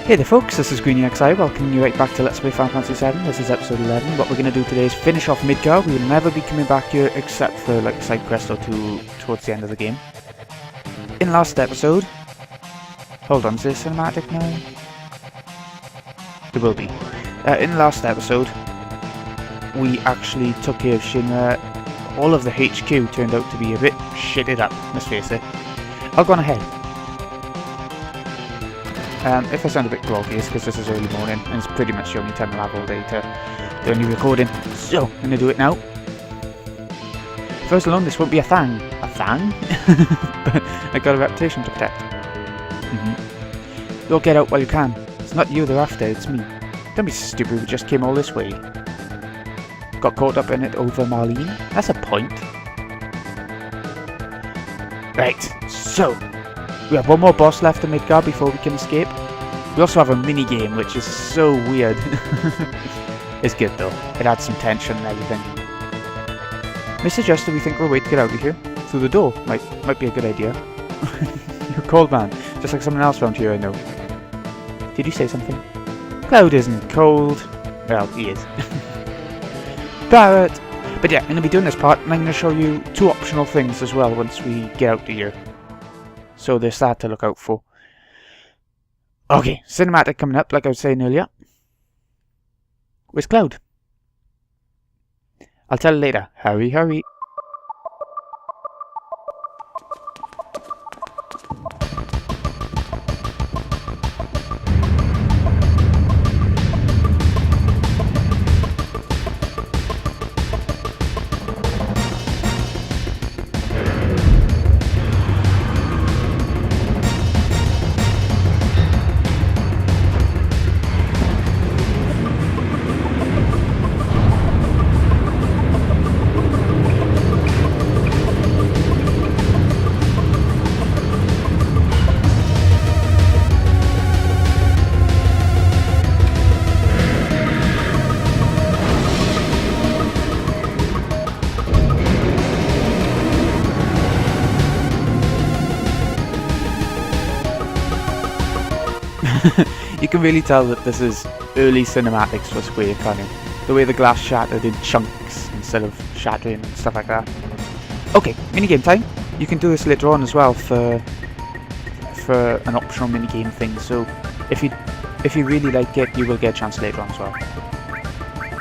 Hey there folks, this is GreenyXI, welcoming you right back to Let's Play Final Fantasy 7. This is episode 11. What we're going to do today is finish off Midgar. We will never be coming back here except for like a side quest or two towards the end of the game. In last episode... Hold on, is there a cinematic now? There will be. In the last episode, we actually took care of Shinra. All of the HQ turned out to be a bit shitted up, let's face it. I'll go on ahead. If I sound a bit groggy, it's because this is early morning and it's pretty much the only time I'll have all day to do any recording. So, I'm going to do it now. First alone, this won't be a thang. A thang? But I got a reputation to protect. You'll get out while you can. It's not you they're after, it's me. Don't be stupid, we just came all this way. Got caught up in it over Marlene? That's a point. Right, so... we have one more boss left in Midgar before we can escape. We also have a mini-game, which is so weird. It's good though. It adds some tension and everything. May suggest that we think we'll wait to get out of here. Through the door. Might be a good idea. You're a cold man. Just like someone else around here I know. Did you say something? Cloud isn't cold. Well, he is. Barret! But yeah, I'm going to be doing this part and I'm going to show you two optional things as well once we get out of here. So there's that to look out for. Okay, cinematic coming up, like I was saying earlier. Where's Cloud? I'll tell you later. Hurry, hurry. You can really tell that this is early cinematics for Square, can't you? The way the glass shattered in chunks instead of shattering and stuff like that. Okay, minigame time. You can do this later on as well for an optional minigame thing. So if you really like it, you will get a chance later on as well.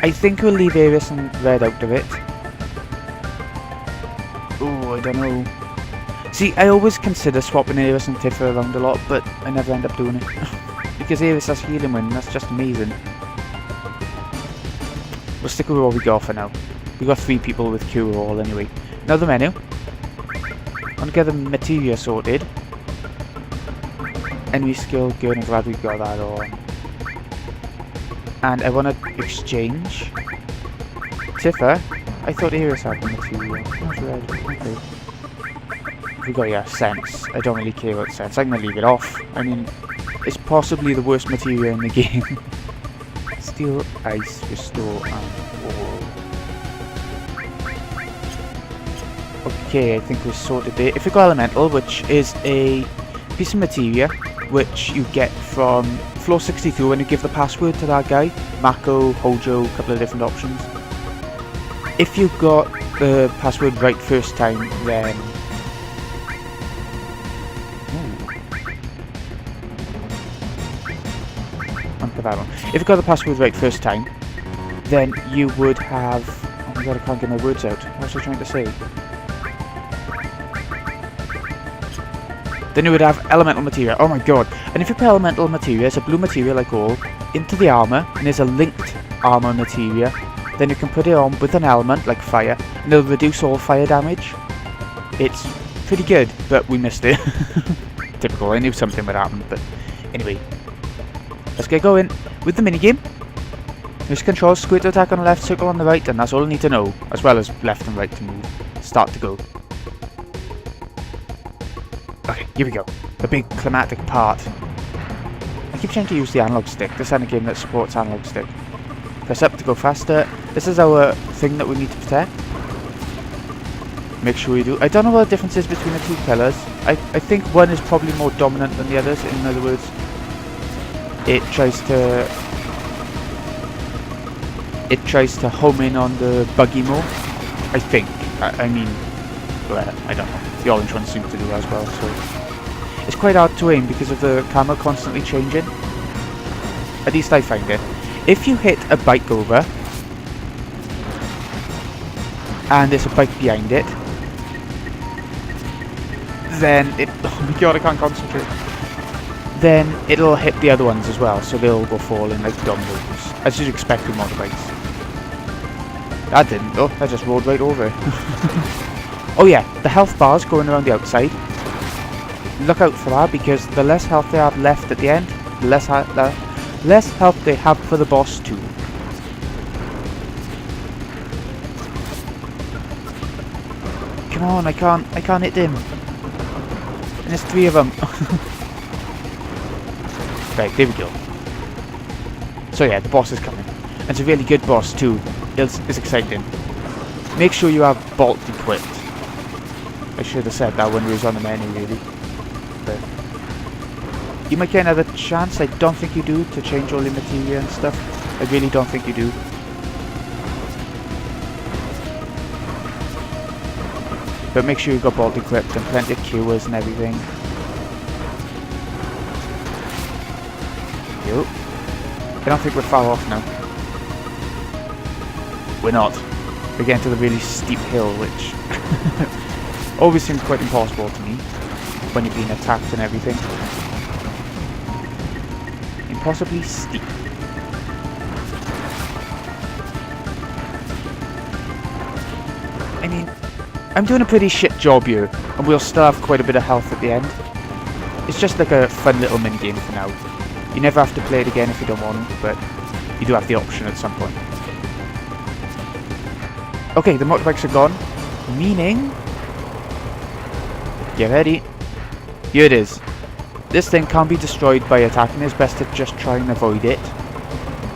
I think we'll leave Aeris and Red out of it. Oh, I don't know. See, I always consider swapping Aeris and Tifa around a lot, but I never end up doing it. Because Aeris has healing wind, and that's just amazing. We'll stick with what we got for now. We got 3 people with Cure All anyway. Now the menu. I want to get the materia sorted. Enemy skill, good, I'm glad we got that on. And I want to exchange. Tifa, I thought Aeris had the materia. That's red, okay. We got, yeah, sense. I don't really care about sense. I'm going to leave it off. I mean, it's possibly the worst materia in the game. Steel, ice, restore, and wall. Okay, I think we're sorted there. If you got elemental, which is a piece of materia, which you get from floor 62 when you give the password to that guy. Mako, Hojo, a couple of different options. If you got the password right first time, then... that one. If you got the password right first time, then you would have... oh my god, I can't get my words out. What was I trying to say? Then you would have elemental materia. Oh my god. And if you put elemental materia, it's a blue materia like all, into the armor, and there's a linked armor materia, then you can put it on with an element like fire, and it'll reduce all fire damage. It's pretty good, but we missed it. Typical, I knew something would happen, but anyway. Let's get going with the minigame. Use control, square to attack on the left, circle on the right, and that's all I need to know, as well as left and right to move. Start to go. Okay, here we go. The big climatic part. I keep trying to use the analog stick. This is a game that supports analog stick. Press up to go faster. This is our thing that we need to protect. Make sure we do. I don't know what the difference is between the two pillars. I think one is probably more dominant than the others. In other words, it tries to home in on the buggy mode, I think. I mean, well, I don't know. The orange one seems to do as well, so it's quite hard to aim because of the camera constantly changing. At least I find it. If you hit a bike over and there's a bike behind it, then it oh my god, I can't concentrate. Then it'll hit the other ones as well, so they'll go falling like dominoes, as you'd expect with motorbikes. That didn't though, I just rolled right over it. Oh yeah, the health bars going around the outside. Look out for that, because the less health they have left at the end, the less health they have for the boss too. Come on, I can't hit him. And there's 3 of them. Right, there we go. So yeah, the boss is coming. And it's a really good boss too. It's exciting. Make sure you have Bolt equipped. I should have said that when we was on the menu really. But you might get another chance. I don't think you do, to change all your materia and stuff. I really don't think you do. But make sure you've got Bolt equipped and plenty of cures and everything. Yo. I don't think we're far off now. We're not. We're getting to the really steep hill, which always seems quite impossible to me when you're being attacked and everything. Impossibly steep. I mean, I'm doing a pretty shit job here, and we'll still have quite a bit of health at the end. It's just like a fun little minigame for now. You never have to play it again if you don't want to, but you do have the option at some point. Okay, the motorbikes are gone, meaning... Get ready. Here it is. This thing can't be destroyed by attacking. It's best to just try and avoid it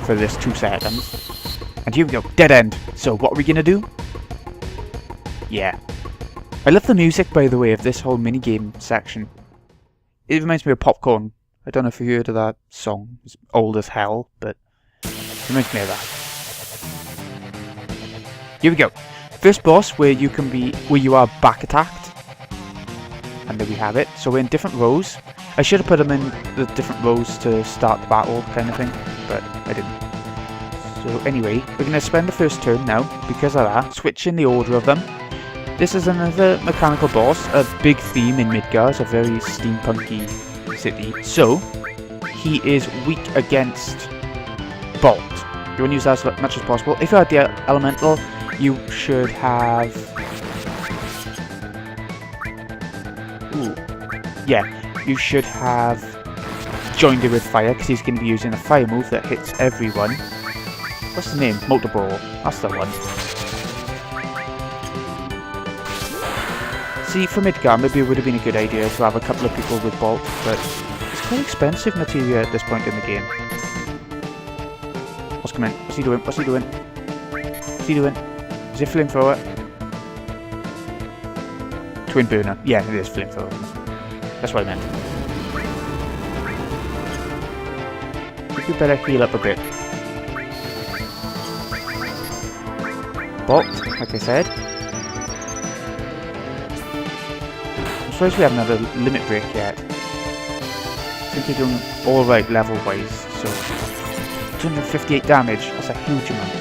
for this 2 seconds. And here we go. Dead end. So what are we going to do? Yeah. I love the music, by the way, of this whole minigame section. It reminds me of Popcorn. I don't know if you heard of that song. It's old as hell, but it reminds me of that. Here we go. First boss where you are back attacked. And there we have it. So we're in different rows. I should have put them in the different rows to start the battle kind of thing, but I didn't. So anyway, we're going to spend the first turn now, because of that, switching the order of them. This is another mechanical boss, a big theme in Midgar. It's a very steampunky city. So, he is weak against Bolt. You want to use that as much as possible. If you had the elemental, you should have... Ooh. Yeah, you should have joined it with fire, because he's going to be using a fire move that hits everyone. What's the name? Motor Ball. That's the one. See, for Midgar, maybe it would have been a good idea to have a couple of people with Bolt, but it's quite expensive materia at this point in the game. What's coming? What's he doing? What's he doing? What's he doing? Is it flamethrower? Twin burner. Yeah, it is flamethrower. That's what I meant. You better heal up a bit. Bolt, like I said. I'm surprised we haven't had a limit break yet. I think we're doing alright level-wise, so... 258 damage, that's a huge amount.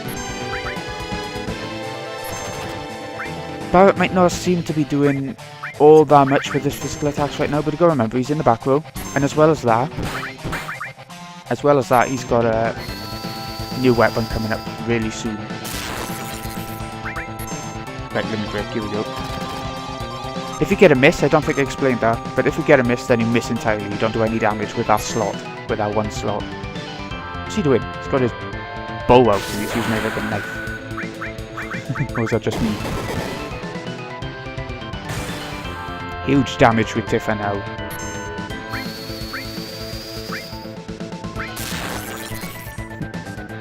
Barret might not seem to be doing all that much with his physical attacks right now, but you've got to remember, he's in the back row, and as well as that, he's got a new weapon coming up really soon. Right, limit break, here we go. If you get a miss, I don't think I explained that, but if you get a miss, then you miss entirely. You don't do any damage with that slot, with that one slot. What's he doing? He's got his bow out, and he's using it like a knife. Or is that just me? Huge damage with Tifa now.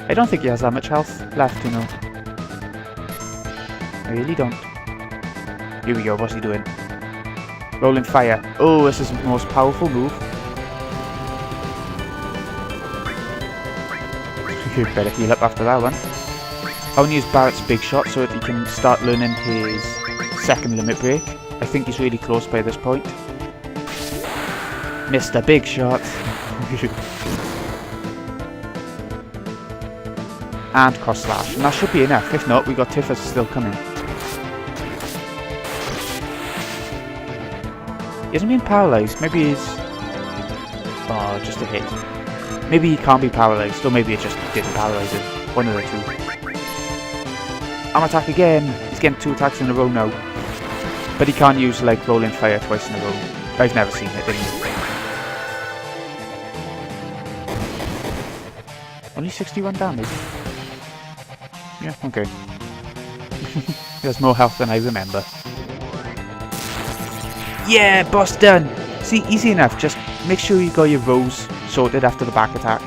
I don't think he has that much health left, you know. I really don't. Here we go, what's he doing? Rolling fire. Oh, this is the most powerful move. could better heal up after that one. I want to use Barret's big shot so that he can start learning his second limit break. I think he's really close by this point. Mr. Big Shot. And cross slash. And that should be enough. If not, we got Tifa's still coming. He hasn't been paralysed. Maybe he's... Oh, just a hit. Maybe he can't be paralysed. Or maybe it just didn't paralyse him. One of the two. Arm attack again. He's getting 2 attacks in a row now. But he can't use like rolling fire twice in a row. I've never seen it anyway. Only 61 damage. Yeah, okay. He has more health than I remember. Yeah, boss done! See, easy enough. Just make sure you got your rows sorted after the back attack.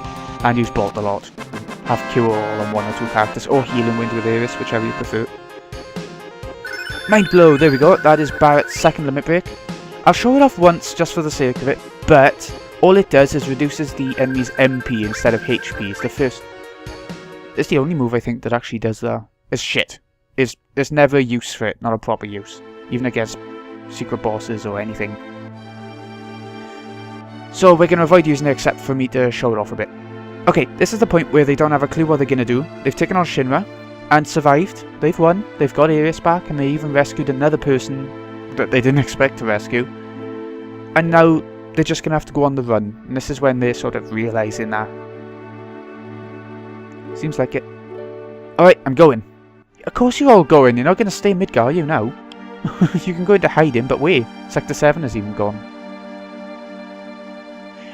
And use Bolt a lot. Have Cure all on 1 or 2 characters. Or Healing Wind with Aeris, whichever you prefer. Mind Blow, there we go. That is Barret's second limit break. I'll show it off once just for the sake of it. But all it does is reduces the enemy's MP instead of HP. It's the first... It's the only move I think that actually does that. It's shit. There's never use for it, not a proper use. Even against secret bosses or anything. So we're going to avoid using it except for me to show it off a bit. Okay, this is the point where they don't have a clue what they're going to do. They've taken on Shinra and survived. They've won. They've got Aeris back and they even rescued another person that they didn't expect to rescue. And now they're just going to have to go on the run. And this is when they're sort of realising that. Seems like it. Alright, I'm going. Of course you're all going. You're not going to stay in Midgar, are you now? You can go into hiding, but wait. Sector 7 has even gone.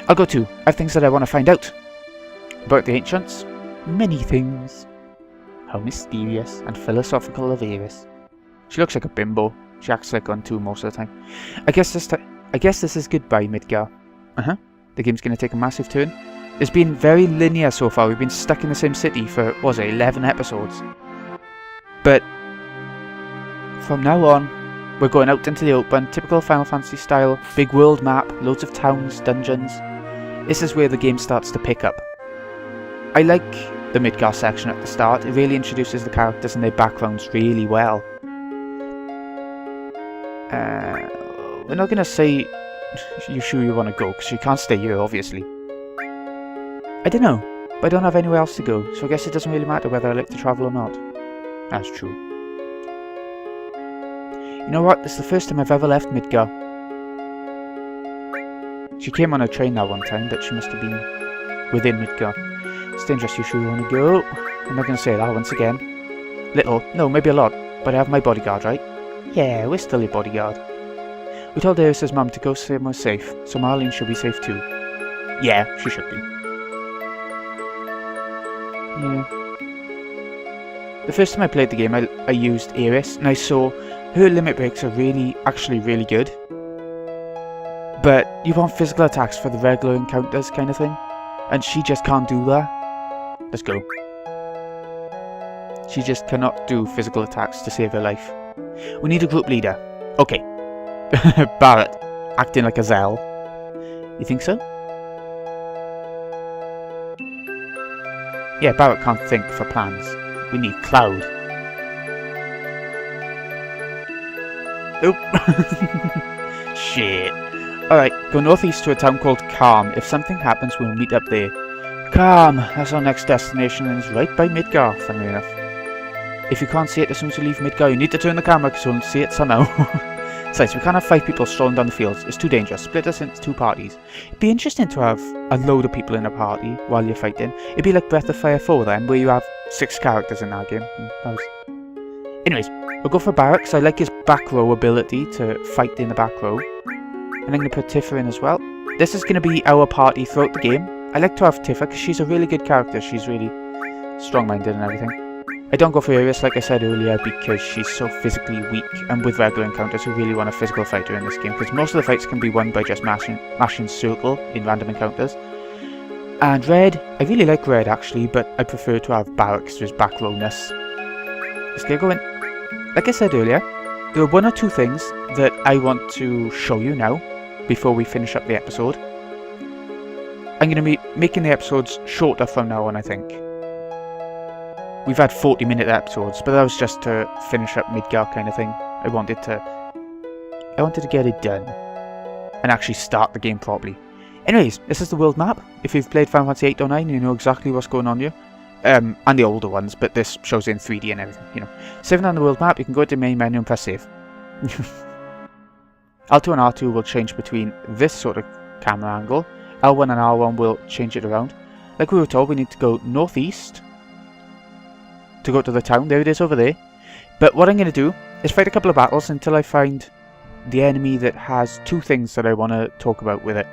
I'll go too. I have things that I want to find out. About the Ancients. Many things. How mysterious and philosophical of Aeris. She looks like a bimbo. She acts like one too most of the time. I guess this is goodbye, Midgar. The game's going to take a massive turn. It's been very linear so far. We've been stuck in the same city for, what was it, 11 episodes. But from now on, we're going out into the open, typical Final Fantasy style, big world map, loads of towns, dungeons. This is where the game starts to pick up. I like the Midgar section at the start. It really introduces the characters and their backgrounds really well. We're not going to say you're sure you want to go, because you can't stay here, obviously. I don't know, but I don't have anywhere else to go, so I guess it doesn't really matter whether I like to travel or not. That's true. You know what? This is the first time I've ever left Midgar. She came on a train that one time, but she must have been within Midgar. It's dangerous, you sure you want to go? I'm not going to say that once again. Little, no, maybe a lot, but I have my bodyguard, right? Yeah, we're still your bodyguard. We told Aeris' mum to go somewhere safe, so Marlene should be safe too. Yeah, she should be. Yeah. The first time I played the game, I used Aeris, and I saw her limit breaks are actually really good. But you want physical attacks for the regular encounters kind of thing, and she just can't do that. Let's go. She just cannot do physical attacks to save her life. We need a group leader. Okay. Barret, acting like a Zell. You think so? Yeah, Barret can't think for plans. We need Cloud. Oop. Shit. Alright, go northeast to a town called Calm. If something happens, we'll meet up there. Calm, that's our next destination and it's right by Midgar, funny enough. If you can't see it as soon as you leave Midgar, you need to turn the camera because you'll see it somehow. Besides, we can't have 5 people strolling down the fields. It's too dangerous. Split us into 2 parties. It'd be interesting to have a load of people in a party while you're fighting. It'd be like Breath of Fire 4 then, where you have 6 characters in that game. Anyways, we'll go for Barret because I like his back row ability to fight in the back row. And I'm going to put Tifa in as well. This is going to be our party throughout the game. I like to have Tifa because she's a really good character. She's really strong-minded and everything. I don't go for Aeris like I said earlier because she's so physically weak, and with regular encounters we really want a physical fighter in this game because most of the fights can be won by just mashing circle in random encounters. And Red, I really like Red actually, but I prefer to have Barret because of his back rowness. Let's get going. Like I said earlier, there are 1 or 2 things that I want to show you now before we finish up the episode. I'm going to be making the episodes shorter from now on, I think. We've had 40-minute episodes, but that was just to finish up Midgar kind of thing. I wanted to get it done and actually start the game properly. Anyways, this is the world map. If you've played Final Fantasy 8 or 9, you know exactly what's going on here. And the older ones, but this shows in 3D and everything, you know. Saving on the world map, you can go to the main menu and press save. L2 and R2 will change between this sort of camera angle. L1 and R1 will change it around. Like we were told, we need to go northeast to go to the town. There it is over there. But what I'm going to do is fight a couple of battles until I find the enemy that has two things that I want to talk about with it.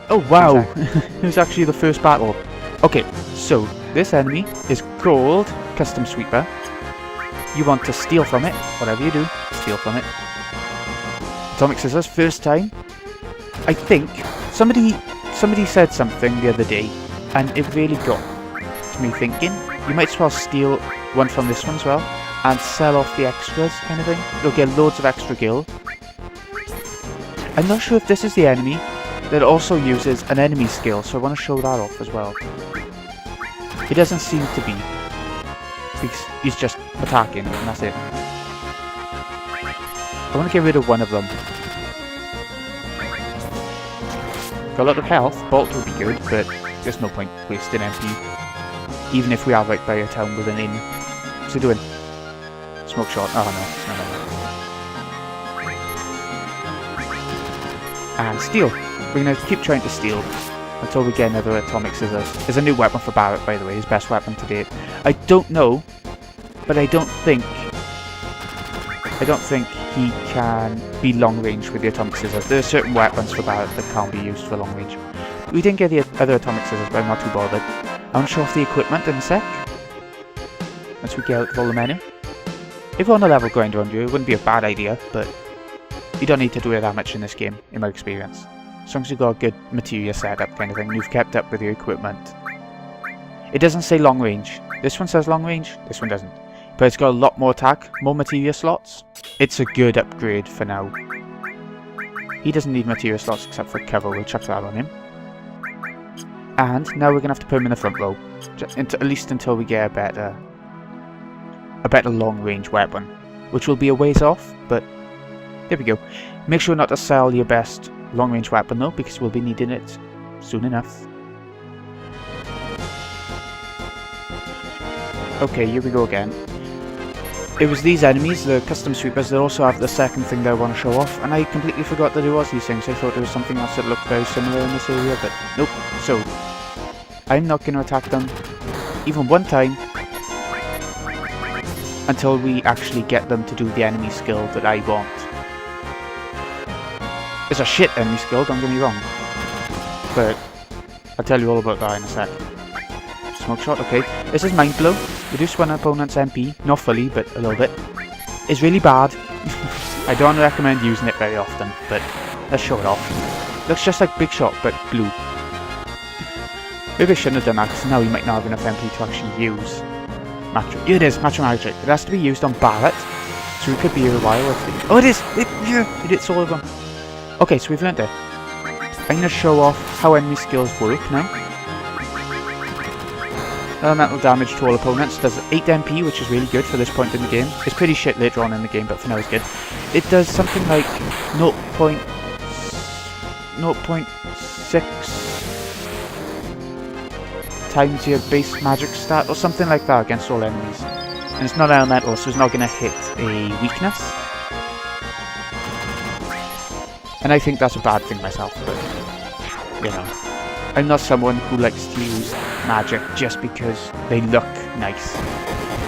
Oh wow! It was actually the first battle. Okay, so this enemy is called Custom Sweeper. You want to steal from it. Whatever you do, steal from it. Atomic Scissors, first time. I think somebody said something the other day, and it really got me thinking. You might as well steal one from this one as well, and sell off the extras kind of thing. You'll get loads of extra gil. I'm not sure if this is the enemy that also uses an enemy skill, so I want to show that off as well. He doesn't seem to be. He's just attacking, and that's it. I want to get rid of one of them. Got a lot of health. Bolt would be good, but there's no point wasting MP. Even if we are right by a town with an inn. What's he doing? Smoke shot. Oh no. And steal. We're going to keep trying to steal until we get another Atomic Scissors. There's a new weapon for Barret, by the way, his best weapon to date. I don't know, but I don't think he can be long range with the Atomic Scissors. There are certain weapons for Barret that can't be used for long range. We didn't get the other Atomic Scissors, but I'm not too bothered. I want to show off the equipment in a sec. Once we get out of all the menu. If we're on a level grinder on you, it wouldn't be a bad idea, but you don't need to do it that much in this game, in my experience. As long as you've got a good materia setup kind of thing, you've kept up with your equipment. It doesn't say long range. This one says long range, this one doesn't. But it's got a lot more attack, more materia slots. It's a good upgrade for now. He doesn't need materia slots except for cover, we'll chuck that on him. And now we're going to have to put him in the front row. At least until we get a better long range weapon. Which will be a ways off, but there we go. Make sure not to sell your best long range weapon though, because we'll be needing it soon enough. Okay, here we go again. It was these enemies, the Custom Sweepers, that also have the second thing that I want to show off, and I completely forgot that it was these things. I thought there was something else that looked very similar in this area, but nope. So, I'm not going to attack them even one time until we actually get them to do the enemy skill that I want. It's a shit enemy skill, don't get me wrong, but I'll tell you all about that in a sec. Smoke shot, okay. This is Mind Blow. Reduce one opponent's MP, not fully, but a little bit. It's really bad. I don't recommend using it very often, but let's show it off. Looks just like Big Shot, but blue. Maybe I shouldn't have done that, because now he might not have enough MP to actually use Here it is, Macho Magic. It has to be used on Barret, so we could be here a while if oh, it is! It's all of them. Okay, so we've learned it. I'm going to show off how enemy skills work now. Elemental damage to all opponents does 8 MP, which is really good for this point in the game. It's pretty shit later on in the game, but for now it's good. It does something like 0.6 times your base magic stat, or something like that against all enemies. And it's not elemental, so it's not going to hit a weakness. And I think that's a bad thing myself, but, you know. I'm not someone who likes to use magic just because they look nice,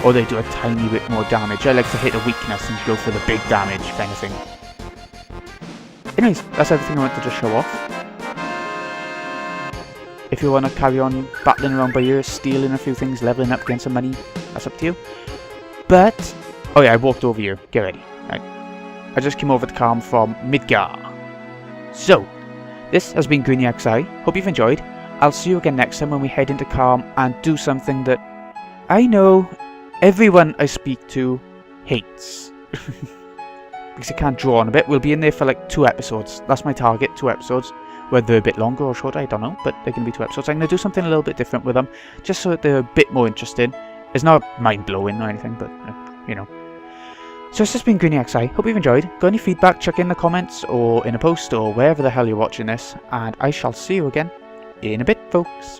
or they do a tiny bit more damage. I like to hit a weakness and go for the big damage kind of thing. Anyways, that's everything I wanted to show off. If you want to carry on battling around by ear, stealing a few things, leveling up, getting some money, that's up to you. But, oh yeah, I walked over here. Get ready. Right. I just came over to Calm from Midgar. So, this has been GreenyXI. Hope you've enjoyed. I'll see you again next time when we head into Calm and do something that I know everyone I speak to hates. Because I can't draw on a bit. We'll be in there for like 2 episodes. That's my target, 2 episodes. Whether they're a bit longer or shorter, I don't know. But they're going to be 2 episodes. I'm going to do something a little bit different with them, just so that they're a bit more interesting. It's not mind-blowing or anything, but, you know. So it's just been GreenyXI. Hope you've enjoyed. Got any feedback, chuck in the comments or in a post or wherever the hell you're watching this. And I shall see you again in a bit, folks.